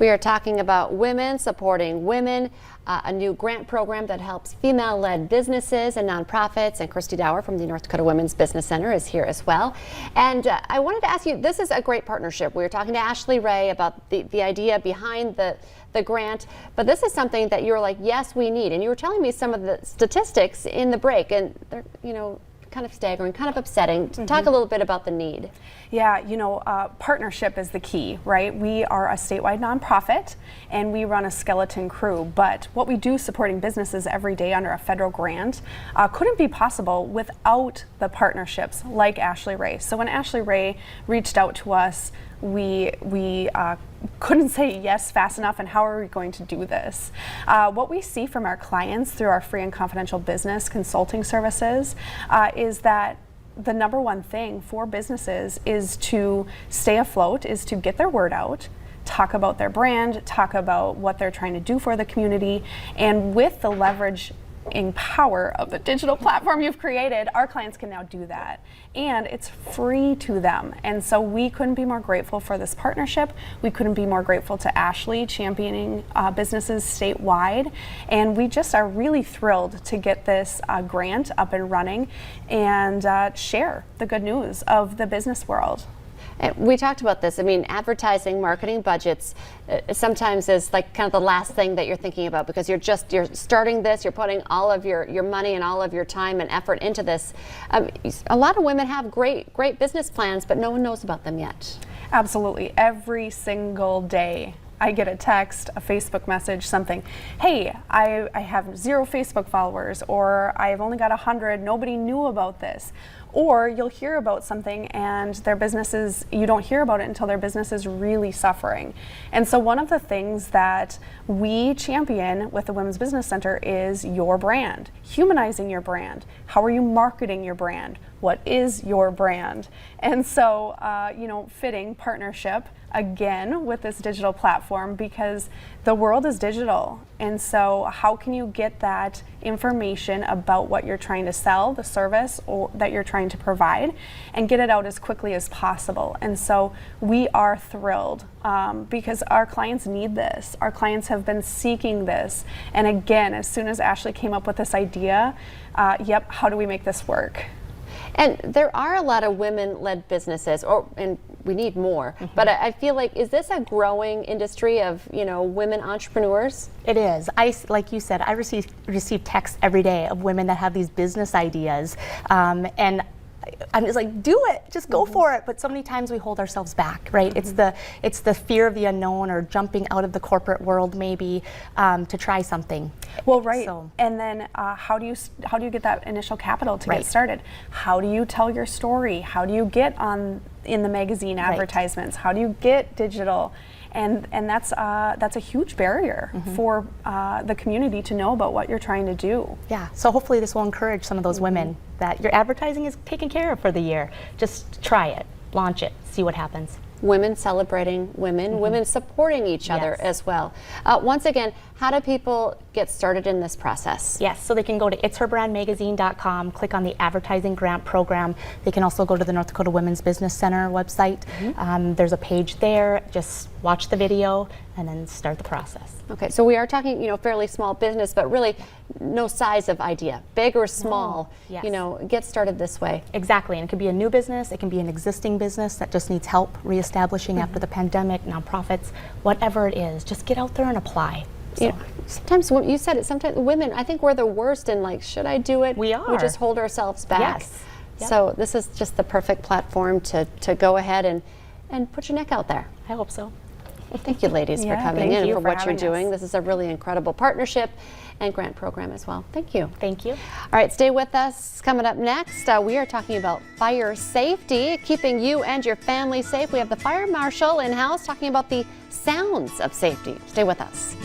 We are talking about women supporting women, a new grant program that helps female-led businesses and nonprofits. And Christy Dower from the North Dakota Women's Business Center is here as well. And I wanted to ask you, this is a great partnership. We were talking to Ashley Ray about the idea behind the grant, but this is something that you were like, yes, we need. And you were telling me some of the statistics in the break, and they're, kind of staggering, kind of upsetting. Talk a little bit about the need. Yeah, partnership is the key, right? We are a statewide nonprofit and we run a skeleton crew, but what we do supporting businesses every day under a federal grant couldn't be possible without the partnerships like Ashley Ray. So when Ashley Ray reached out to us, we couldn't say yes fast enough, and how are we going to do this? What we see from our clients through our free and confidential business consulting services is that the number one thing for businesses is to stay afloat, is to get their word out, talk about their brand, talk about what they're trying to do for the community, and with the leverage power of the digital platform you've created, our clients can now do that, and it's free to them. And so we couldn't be more grateful for this partnership. We couldn't be more grateful to Ashley championing businesses statewide, and we just are really thrilled to get this grant up and running and share the good news of the business world. And we talked about this. I mean, advertising, marketing budgets sometimes is like kind of the last thing that you're thinking about, because you're starting this, you're putting all of your money and all of your time and effort into this. A lot of women have great business plans, but no one knows about them yet. Absolutely. Every single day I get a text, a Facebook message, something, hey, I have 0 Facebook followers, or I've only got 100, nobody knew about this. Or you'll hear about something and their businesses, you don't hear about it until their business is really suffering. And so one of the things that we champion with the Women's Business Center is your brand, humanizing your brand. How are you marketing your brand? What is your brand? And so, fitting partnership again with this digital platform, because the world is digital. And so how can you get that information about what you're trying to sell, the service or that you're trying to provide, and get it out as quickly as possible? And so we are thrilled because our clients need this. Our clients have been seeking this. And again, as soon as Ashley came up with this idea, how do we make this work? And there are a lot of women-led businesses, and we need more. But I feel like, is this a growing industry of women entrepreneurs? It is. Like you said, I receive texts every day of women that have these business ideas, and I'm just like, do it, just go for it. But so many times we hold ourselves back, right? It's the fear of the unknown, or jumping out of the corporate world maybe to try something. Well, right. So, and then how do you get that initial capital to get started? How do you tell your story? How do you get in the magazine advertisements? How do you get digital? And that's a huge barrier for the community to know about what you're trying to do. Yeah, so hopefully this will encourage some of those women that your advertising is taken care of for the year. Just try it, launch it, see what happens. Women celebrating women, women supporting each other as well. Once again, how do people get started in this process? Yes, so they can go to itsherbrandmagazine.com, click on the advertising grant program. They can also go to the North Dakota Women's Business Center website. There's a page there. Just watch the video and then start the process. Okay, so we are talking, fairly small business, but really no size of idea, big or small. Get started this way. Exactly, and it could be a new business, it can be an existing business that just needs help reestablishing after the pandemic, nonprofits, whatever it is, just get out there and apply. So. Sometimes, you said it, sometimes women, I think we're the worst in like, should I do it? We are. We just hold ourselves back. Yes. Yep. So this is just the perfect platform to go ahead and put your neck out there. I hope so. Thank you, ladies, for coming in and for what you're doing. Us. This is a really incredible partnership and grant program as well. Thank you. Thank you. All right, stay with us. Coming up next, we are talking about fire safety, keeping you and your family safe. We have the fire marshal in-house talking about the sounds of safety. Stay with us.